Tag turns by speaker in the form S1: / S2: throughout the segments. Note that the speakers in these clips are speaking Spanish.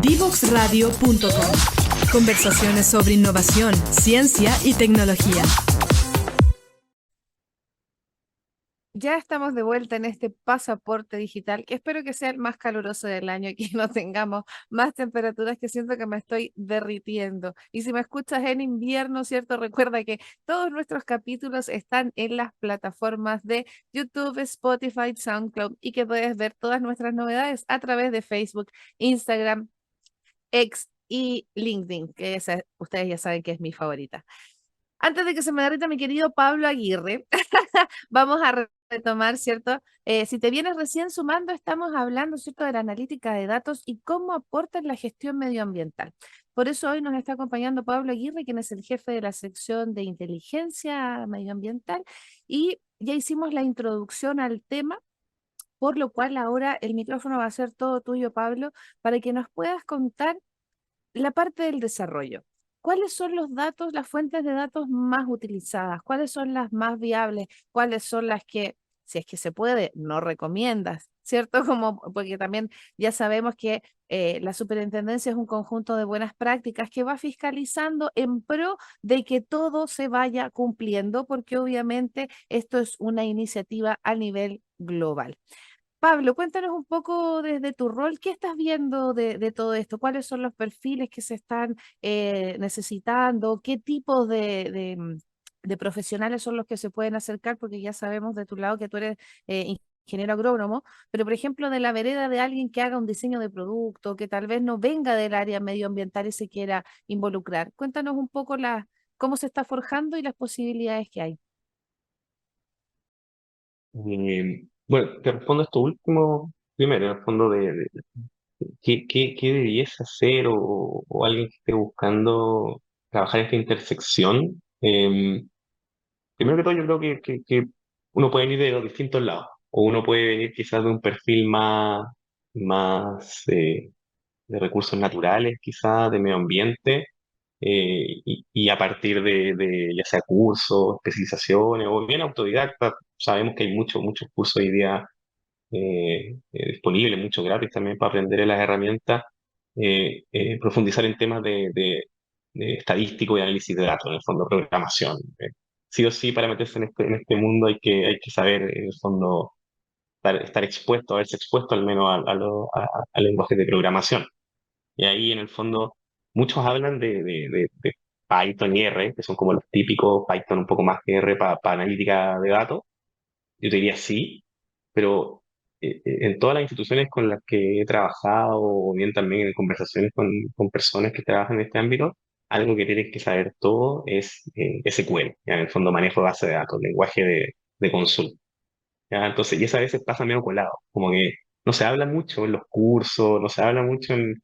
S1: Divoxradio.com. Conversaciones sobre innovación, ciencia y tecnología.
S2: Ya estamos de vuelta en este pasaporte digital, que espero que sea el más caluroso del año y que no tengamos más temperaturas, que siento que me estoy derritiendo. Y si me escuchas en invierno, ¿cierto? Recuerda que todos nuestros capítulos están en las plataformas de YouTube, Spotify, SoundCloud y que puedes ver todas nuestras novedades a través de Facebook, Instagram, X y LinkedIn, que ustedes ya saben que es mi favorita. Antes de que se me derrita mi querido Pablo Aguirre, vamos a retomar, ¿cierto? Si te vienes recién sumando, estamos hablando, ¿cierto?, de la analítica de datos y cómo aporta en la gestión medioambiental. Por eso hoy nos está acompañando Pablo Aguirre, quien es el jefe de la sección de inteligencia medioambiental, y ya hicimos la introducción al tema, por lo cual ahora el micrófono va a ser todo tuyo, Pablo, para que nos puedas contar la parte del desarrollo. ¿Cuáles son los datos, las fuentes de datos más utilizadas? ¿Cuáles son las más viables? ¿Cuáles son las que, si es que se puede, no recomiendas? ¿Cierto? Como, porque también ya sabemos que la superintendencia es un conjunto de buenas prácticas que va fiscalizando en pro de que todo se vaya cumpliendo, porque obviamente esto es una iniciativa a nivel global. Pablo, cuéntanos un poco desde tu rol, ¿qué estás viendo de todo esto? ¿Cuáles son los perfiles que se están necesitando? ¿Qué tipos de profesionales son los que se pueden acercar? Porque ya sabemos de tu lado que tú eres ingeniero agrónomo, pero por ejemplo de la vereda de alguien que haga un diseño de producto, que tal vez no venga del área medioambiental y se quiera involucrar. Cuéntanos un poco cómo se está forjando y las posibilidades que hay.
S3: Bueno, te respondo esto último primero, en el fondo de qué debiese hacer o alguien que esté buscando trabajar en esta intersección. Primero que todo, yo creo que uno puede venir de los distintos lados, o uno puede venir quizás de un perfil más de recursos naturales, quizás de medio ambiente, y a partir de ya sea cursos, especializaciones o bien autodidacta, sabemos que hay muchos cursos hoy día disponible, mucho gratis también para aprender las herramientas, profundizar en temas de estadístico y análisis de datos, en el fondo programación. Sí o sí, para meterse en este mundo hay que saber, en el fondo, estar expuesto, haberse expuesto al menos a lenguajes de programación. Y ahí, en el fondo, muchos hablan de Python y R, que son como los típicos, Python un poco más que R para analítica de datos. Yo te diría sí, pero en todas las instituciones con las que he trabajado, o bien también en conversaciones con personas que trabajan en este ámbito, algo que tienes que saber todo es SQL, ¿ya? En el fondo manejo de base de datos, lenguaje de consulta. ¿Ya? Entonces, y eso a veces pasa medio colado, como que no se habla mucho en los cursos, no se habla mucho en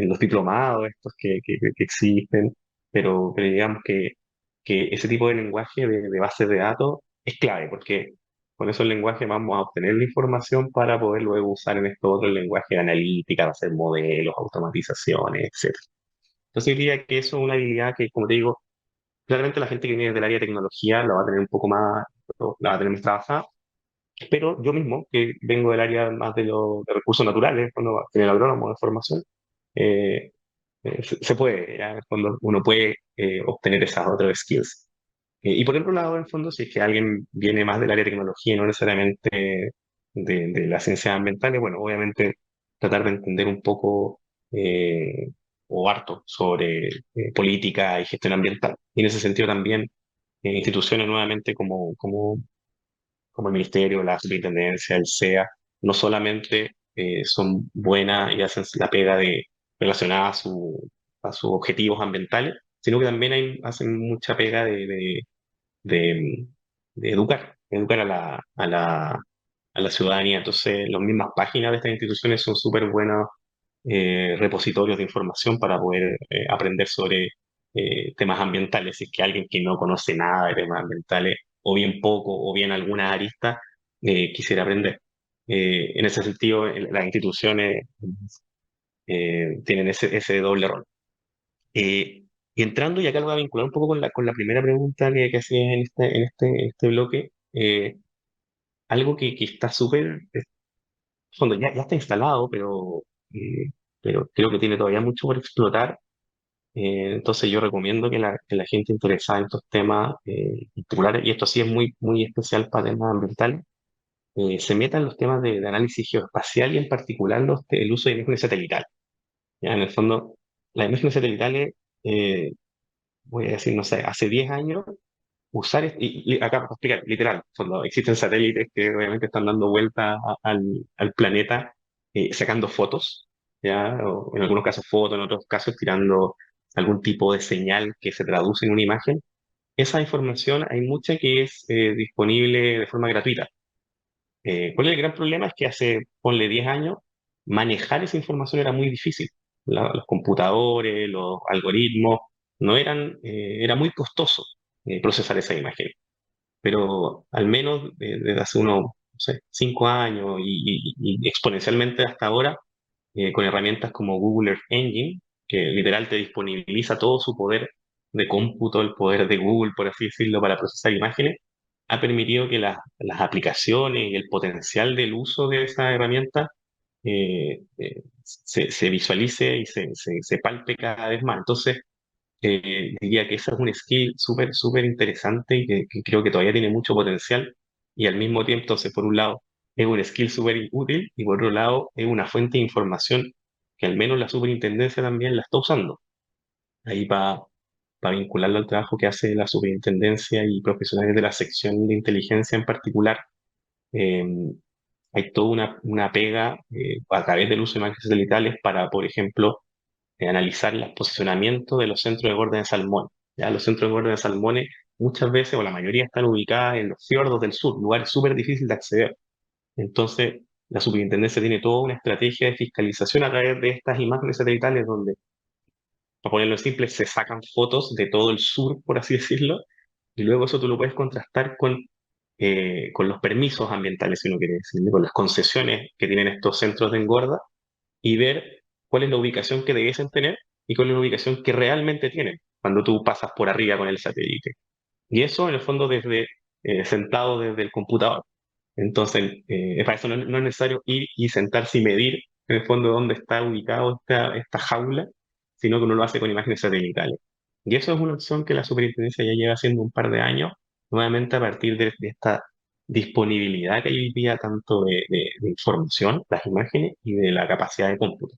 S3: los diplomados estos que existen, pero digamos que ese tipo de lenguaje de bases de datos es clave, porque con esos lenguajes vamos a obtener la información para poder luego usar en estos otros lenguajes de analítica, de hacer modelos, automatizaciones, etcétera. Entonces, yo diría que eso es una habilidad que, como te digo, claramente la gente que viene del área de tecnología la va a tener un poco más, la va a tener más trabajada, pero yo mismo, que vengo del área más de recursos naturales, cuando en el agrónomo de formación, eh, se puede, ¿ya? En el fondo uno puede obtener esas otras skills. Y por otro lado, en el fondo, si es que alguien viene más del área de tecnología y no necesariamente de las ciencias ambientales, bueno, obviamente tratar de entender un poco o harto sobre política y gestión ambiental. Y en ese sentido también instituciones nuevamente como el Ministerio, la Superintendencia, el SEA, no solamente son buenas y hacen la pega relacionada a sus objetivos ambientales, sino que también hacen mucha pega de, de educar a la ciudadanía. Entonces, las mismas páginas de estas instituciones son súper buenos repositorios de información para poder aprender sobre temas ambientales. Si es que alguien que no conoce nada de temas ambientales, o bien poco, o bien alguna arista, quisiera aprender. En ese sentido, las instituciones tienen ese doble rol. Y entrando, y acá lo voy a vincular un poco con la primera pregunta que hacías en este bloque, algo que está súper, fondo, ya está instalado, pero pero creo que tiene todavía mucho por explotar. Entonces yo recomiendo que la gente interesada en estos temas particulares, y esto sí es muy, muy especial para temas ambientales, se meta en los temas de análisis geoespacial y en particular el uso de imágenes satelitales. ¿Ya? En el fondo, las imágenes satelitales, voy a decir, no sé, hace 10 años, acá para explicar, literal, en el fondo, existen satélites que obviamente están dando vuelta al planeta, sacando fotos, ¿ya? O en algunos casos fotos, en otros casos tirando algún tipo de señal que se traduce en una imagen. Esa información hay mucha que es disponible de forma gratuita. ¿Cuál es el gran problema? Es que hace, ponle 10 años, manejar esa información era muy difícil. Los computadores, los algoritmos, no eran, era muy costoso procesar esa imagen. Pero al menos desde hace unos, no sé, 5 años y exponencialmente hasta ahora, con herramientas como Google Earth Engine, que literal te disponibiliza todo su poder de cómputo, el poder de Google, por así decirlo, para procesar imágenes, ha permitido que las aplicaciones y el potencial del uso de esa herramienta se visualice y se palpe cada vez más. Entonces, diría que ese es un skill súper, súper interesante y que creo que todavía tiene mucho potencial y al mismo tiempo, entonces, por un lado, es un skill súper útil y por otro lado, es una fuente de información que al menos la superintendencia también la está usando. Ahí para vincularlo al trabajo que hace la superintendencia y profesionales de la sección de inteligencia en particular, eh, hay toda una pega a través del uso de imágenes satelitales para, por ejemplo, analizar el posicionamiento de los centros de engorde de salmones. ¿Ya? Los centros de engorde de salmones muchas veces, o la mayoría, están ubicadas en los fiordos del sur, lugares súper difíciles de acceder. Entonces, la superintendencia tiene toda una estrategia de fiscalización a través de estas imágenes satelitales donde, para ponerlo simple, se sacan fotos de todo el sur, por así decirlo, y luego eso tú lo puedes contrastar con los permisos ambientales, si uno quiere decirlo, con las concesiones que tienen estos centros de engorda, y ver cuál es la ubicación que debiesen tener y cuál es la ubicación que realmente tienen cuando tú pasas por arriba con el satélite. Y eso, en el fondo, sentado desde el computador. Entonces, para eso no es necesario ir y sentarse y medir, en el fondo, dónde está ubicado esta jaula, sino que uno lo hace con imágenes satelitales. Y eso es una opción que la superintendencia ya lleva haciendo un par de años, nuevamente a partir de esta disponibilidad que hay hoy día tanto de información, las imágenes, y de la capacidad de cómputo.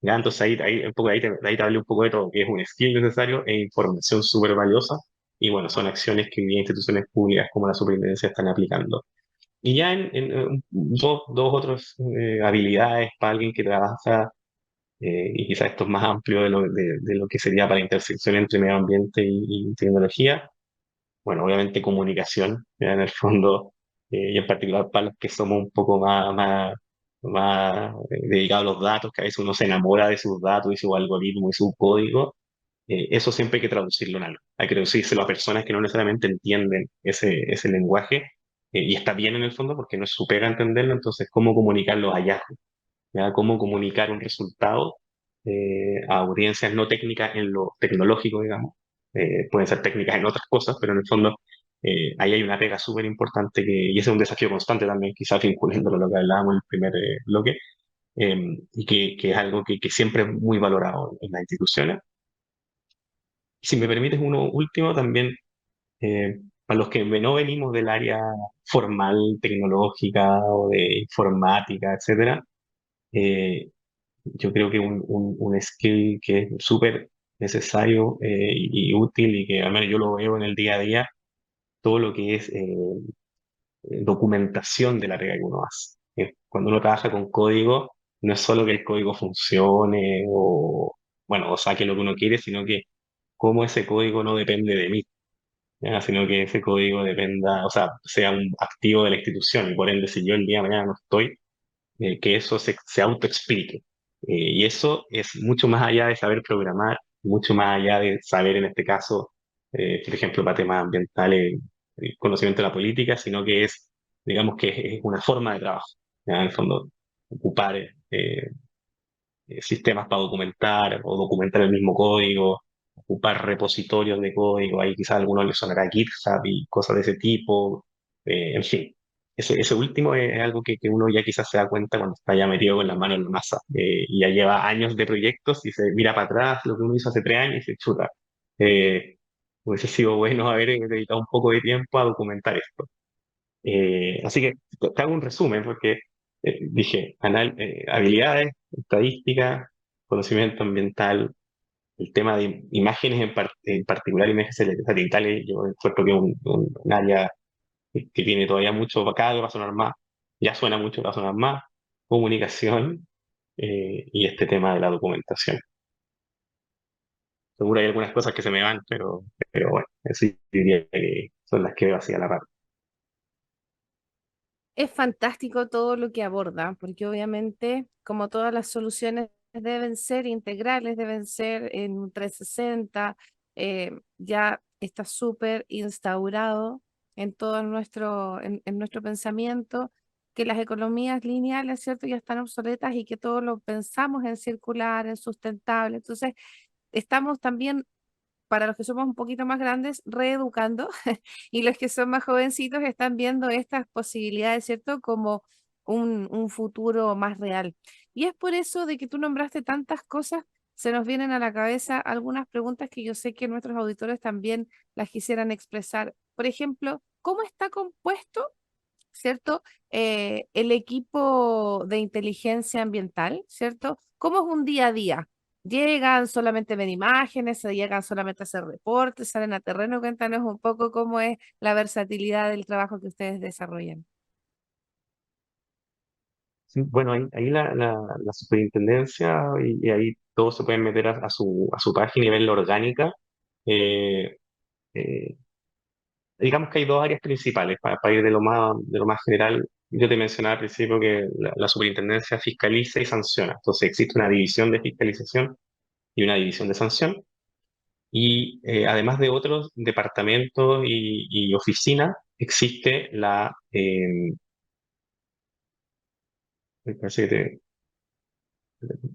S3: Ya, entonces ahí te hablé un poco de todo, que es un skill necesario e información súper valiosa, y bueno, son acciones que hoy día instituciones públicas como la superintendencia están aplicando. Y ya en dos otras habilidades para alguien que trabaja, y quizás esto es más amplio de lo que sería para la intersección entre medio ambiente y tecnología. Bueno, obviamente comunicación, ya en el fondo, y en particular para los que somos un poco más dedicados a los datos, que a veces uno se enamora de sus datos y su algoritmo y su código. Eso siempre hay que traducirlo en algo. Hay que traducírselo a personas que no necesariamente entienden ese lenguaje, y está bien en el fondo porque no es su pega entenderlo. Entonces, ¿cómo comunicar los hallazgos? ¿Ya? ¿Cómo comunicar un resultado a audiencias no técnicas en lo tecnológico, digamos? Pueden ser técnicas en otras cosas, pero en el fondo ahí hay una pega súper importante y ese es un desafío constante también, quizás vinculándolo a lo que hablábamos en el primer bloque, y que es algo que siempre es muy valorado en las instituciones. Si me permites uno último, también para los que no venimos del área formal, tecnológica o de informática, etcétera, eh, yo creo que un skill que es súper necesario y útil y que al menos yo lo veo en el día a día, todo lo que es documentación de la pega que uno hace. Cuando uno trabaja con código, no es solo que el código funcione o, bueno, o saque lo que uno quiere, sino que cómo ese código no depende de mí, ¿ya? Sino que ese código dependa, o sea, sea un activo de la institución y por ende, si yo el día de mañana no estoy, que eso se autoexplique. Y eso es mucho más allá de saber programar, mucho más allá de saber, en este caso, por ejemplo, para temas ambientales, el conocimiento de la política, sino que digamos que es una forma de trabajo. ¿Ya? En el fondo, ocupar sistemas para documentar o documentar el mismo código, ocupar repositorios de código, ahí quizás a algunos les sonará GitHub y cosas de ese tipo, en fin. ese último es algo que uno ya quizás se da cuenta cuando está ya metido con las manos en la masa, y ya lleva años de proyectos y se mira para atrás lo que uno hizo hace 3 años y se chuta. Eh, Hubiese sido bueno haber dedicado un poco de tiempo a documentar esto. Así que te hago un resumen porque dije, habilidades, estadística, conocimiento ambiental, el tema de imágenes en particular, imágenes satelitales, yo encuentro que es un área que tiene todavía mucho, cada vez va a sonar más, ya suena mucho, va a sonar más, comunicación, y este tema de la documentación. Seguro hay algunas cosas que se me van, pero bueno, eso diría que son las que veo así a la par.
S2: Es fantástico todo lo que aborda, porque obviamente, como todas las soluciones deben ser integrales, deben ser en un 360, ya está súper instaurado en todo en nuestro pensamiento, que las economías lineales, ¿cierto?, ya están obsoletas y que todo lo pensamos en circular, en sustentable. Entonces, estamos también para los que somos un poquito más grandes, reeducando, y los que son más jovencitos están viendo estas posibilidades, ¿cierto? Como un futuro más real. Y es por eso de que tú nombraste tantas cosas, se nos vienen a la cabeza algunas preguntas que yo sé que nuestros auditores también las quisieran expresar. Por ejemplo, ¿cómo está compuesto, ¿cierto? El equipo de inteligencia ambiental, ¿cierto? ¿Cómo es un día a día? ¿Llegan solamente a ver imágenes, se llegan solamente a hacer reportes, salen a terreno? Cuéntanos un poco cómo es la versatilidad del trabajo que ustedes desarrollan.
S3: Sí, bueno, ahí la superintendencia y ahí todos se pueden meter a su página y ver la orgánica. Eh, eh, digamos que hay dos áreas principales para ir de lo más general. Yo te mencionaba al principio que la superintendencia fiscaliza y sanciona. Entonces existe una división de fiscalización y una división de sanción. Y además de otros departamentos y oficinas, existe me parece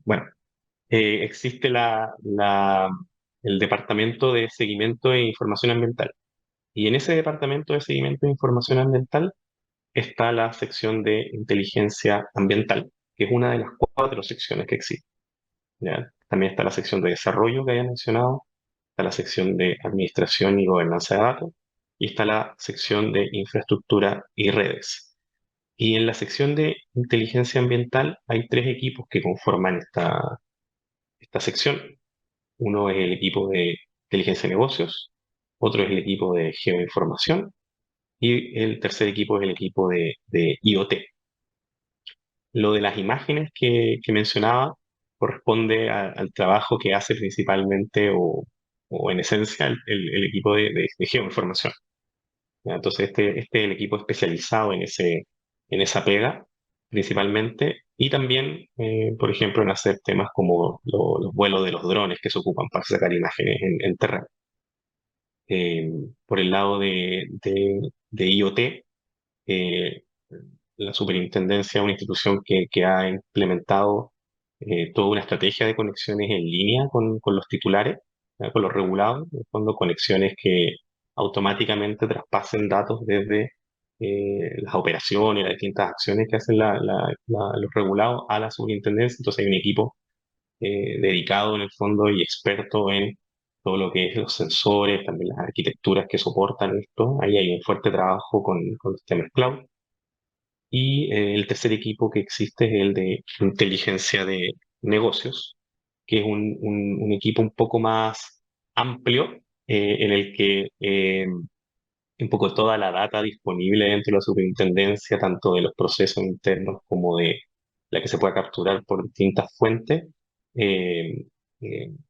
S3: bueno, existe el Departamento de Seguimiento e Información Ambiental. Y en ese Departamento de Seguimiento e Información Ambiental está la sección de Inteligencia Ambiental, que es una de las 4 secciones que existen. ¿Ya? También está la sección de Desarrollo que había mencionado, está la sección de Administración y Gobernanza de Datos, y está la sección de Infraestructura y Redes. Y en la sección de Inteligencia Ambiental hay 3 equipos que conforman esta sección. Uno es el equipo de inteligencia de negocios, otro es el equipo de geoinformación y el tercer equipo es el equipo de IoT. Lo de las imágenes que mencionaba corresponde al trabajo que hace principalmente o en esencia el equipo de geoinformación. ¿Ya? Entonces este es el equipo especializado en esa pega principalmente, y también, por ejemplo, en hacer temas como los vuelos de los drones que se ocupan para sacar imágenes en terreno. Eh, por el lado de IoT, eh, la superintendencia es una institución que ha implementado toda una estrategia de conexiones en línea con los titulares, ¿ya? Con los regulados, en el fondo conexiones que automáticamente traspasen datos desde las operaciones, las distintas acciones que hacen los regulados a la superintendencia. Entonces hay un equipo dedicado en el fondo y experto en todo lo que es los sensores, también las arquitecturas que soportan esto. Ahí hay un fuerte trabajo con los temas cloud. Y el tercer equipo que existe es el de inteligencia de negocios, que es un equipo un poco más amplio, en el que un poco toda la data disponible dentro de la superintendencia, tanto de los procesos internos como de la que se pueda capturar por distintas fuentes, eh,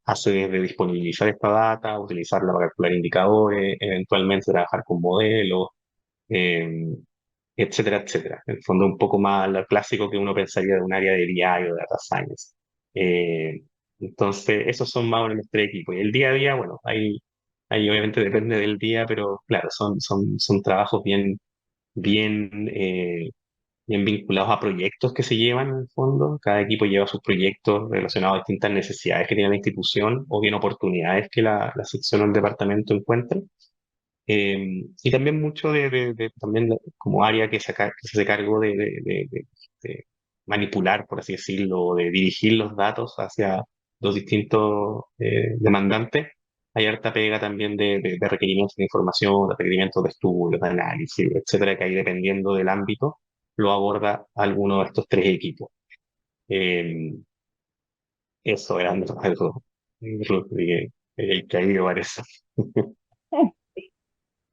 S3: hace desde disponibilizar esta data, utilizarla para calcular indicadores, eventualmente trabajar con modelos, eh, etcétera, etcétera. En el fondo, un poco más lo clásico que uno pensaría de un área de BI o de Data Science. Eh, entonces, esos son más o menos los 3 equipos. Y el día a día, bueno, ahí obviamente depende del día, pero claro, son trabajos bien, bien vinculados a proyectos que se llevan en el fondo. Cada equipo lleva sus proyectos relacionados a distintas necesidades que tiene la institución o bien oportunidades que la sección o el departamento encuentre. Y también mucho también como área que se hace cargo de manipular, por así decirlo, o de dirigir los datos hacia los distintos demandantes. Hay harta pega también de requerimientos de información, de requerimientos de estudios, de análisis, etcétera, que ahí dependiendo del ámbito lo aborda alguno de estos tres equipos. Eh, Eso era algo que ha ido parece.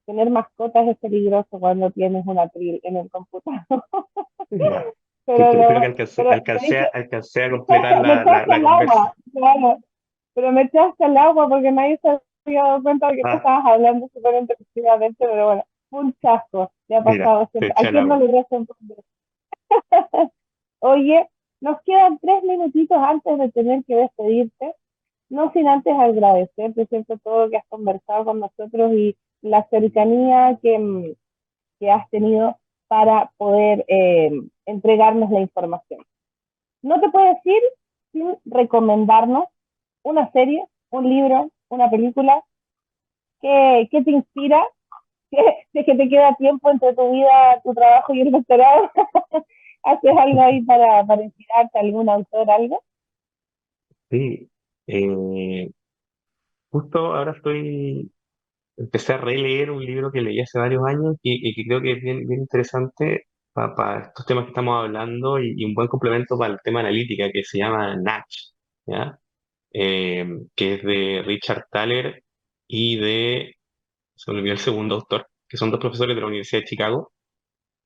S4: Tener mascotas es peligroso cuando tienes una tril en el computador.
S3: Ya.
S4: Pero,
S3: Creo que
S4: lo, pero
S3: alcancé a completar
S4: me
S3: la
S4: echaste al
S3: conversa.
S4: agua, claro, pero me echaste al agua porque nadie se había dado cuenta de que tú
S3: Ah,
S4: estabas hablando súper intensivamente, pero bueno, un chasco, le ha
S3: mira,
S4: pasado
S3: te
S4: siempre. ¿A
S3: eché el
S4: quién no
S3: agua.
S4: le resta entender? Oye, nos quedan 3 minutitos antes de tener que despedirte, no sin antes agradecerte, ¿cierto? Todo lo que has conversado con nosotros y la cercanía que has tenido para poder entregarnos la información. No te puedes ir sin recomendarnos una serie, un libro, una película que te inspira, que te queda tiempo entre tu vida, tu trabajo y el doctorado. ¿Haces algo ahí para inspirarte, algún autor, algo?
S3: Sí. Eh, Justo ahora empecé a releer un libro que leí hace varios años y que creo que es bien interesante para estos temas que estamos hablando y un buen complemento para el tema analítica que se llama Natch, ¿ya? Que es de Richard Thaler y se me olvidó el segundo autor, que son dos profesores de la Universidad de Chicago,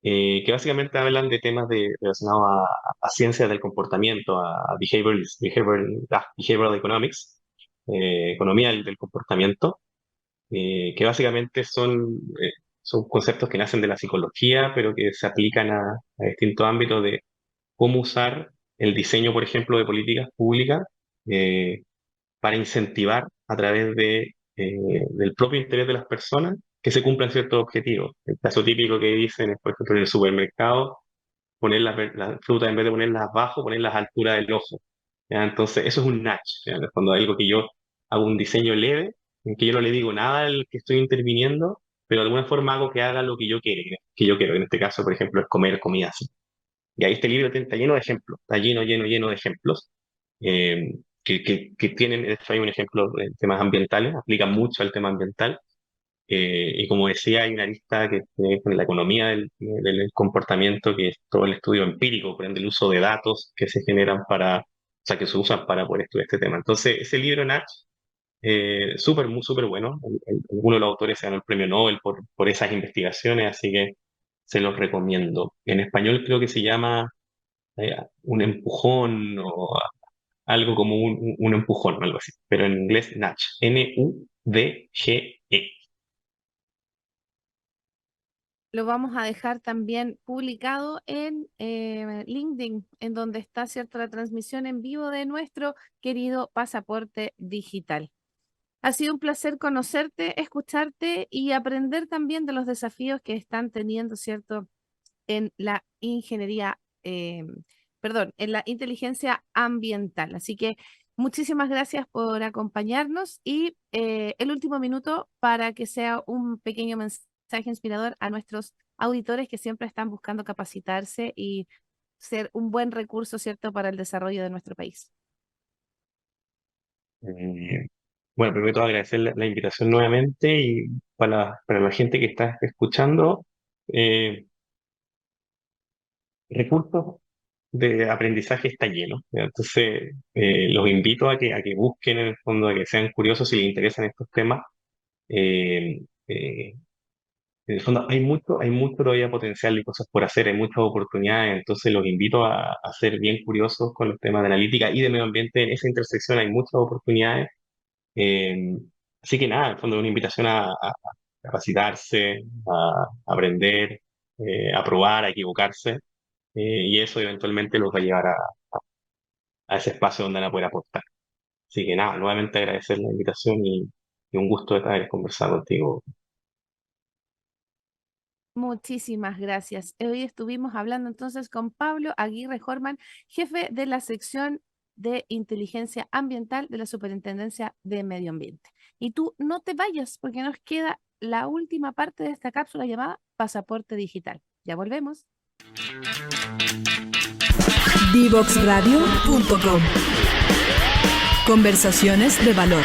S3: que básicamente hablan de temas relacionados a ciencias del comportamiento, a behavioral economics, economía del comportamiento, que básicamente son conceptos que nacen de la psicología, pero que se aplican a distintos ámbitos de cómo usar el diseño, por ejemplo, de políticas públicas eh, para incentivar a través del propio interés de las personas que se cumplan ciertos objetivos. El caso típico que dicen es, por ejemplo, en el supermercado, poner las frutas en vez de ponerlas abajo, ponerlas a altura del ojo. ¿Ya? Entonces, eso es un nudge, ¿ya? En el fondo, algo que yo hago un diseño leve, en que yo no le digo nada al que estoy interviniendo, pero de alguna forma hago que haga lo que yo quiero. En este caso, por ejemplo, es comer comida así. Y ahí este libro está lleno de ejemplos, está lleno de ejemplos que tienen, de hecho hay un ejemplo de temas ambientales, aplica mucho al tema ambiental, y como decía, hay una lista que tiene que ver con la economía del comportamiento, que es todo el estudio empírico, por ende el uso de datos que se generan o sea, que se usan para poder estudiar este tema. Entonces, ese libro, Nach, súper bueno. Algunos de los autores se ganó el premio Nobel por esas investigaciones, así que se los recomiendo. En español creo que se llama un empujón o algo como un empujón, algo así. Pero en inglés, Nudge, Nudge.
S2: Lo vamos a dejar también publicado en LinkedIn, en donde está, ¿cierto?, la transmisión en vivo de nuestro querido pasaporte digital. Ha sido un placer conocerte, escucharte y aprender también de los desafíos que están teniendo, ¿cierto?, en la ingeniería, perdón, en la inteligencia ambiental. Así que muchísimas gracias por acompañarnos y el último minuto para que sea un pequeño mensaje inspirador a nuestros auditores que siempre están buscando capacitarse y ser un buen recurso, ¿cierto?, para el desarrollo de nuestro país.
S3: Eh, bueno, primero de todo agradecer la invitación nuevamente y para la gente que está escuchando, eh, recursos de aprendizaje está lleno, ¿ya? Entonces, los invito a que busquen en el fondo, a que sean curiosos si les interesan estos temas. Eh, eh, en el fondo hay mucho todavía potencial y cosas por hacer, hay muchas oportunidades, entonces los invito a ser bien curiosos con los temas de analítica y de medio ambiente. En esa intersección hay muchas oportunidades. Eh, Así que nada, en el fondo es una invitación a capacitarse, a aprender, a probar, a equivocarse, y eso eventualmente los va a llevar a ese espacio donde van a poder aportar. Así que nada, nuevamente agradecer la invitación y un gusto de haber conversado contigo.
S2: Muchísimas gracias. Hoy estuvimos hablando entonces con Pablo Aguirre Horman, jefe de la sección de inteligencia ambiental de la Superintendencia de Medio Ambiente. Y tú no te vayas porque nos queda la última parte de esta cápsula llamada Pasaporte Digital. Ya volvemos.
S1: Divoxradio.com. Conversaciones de valor.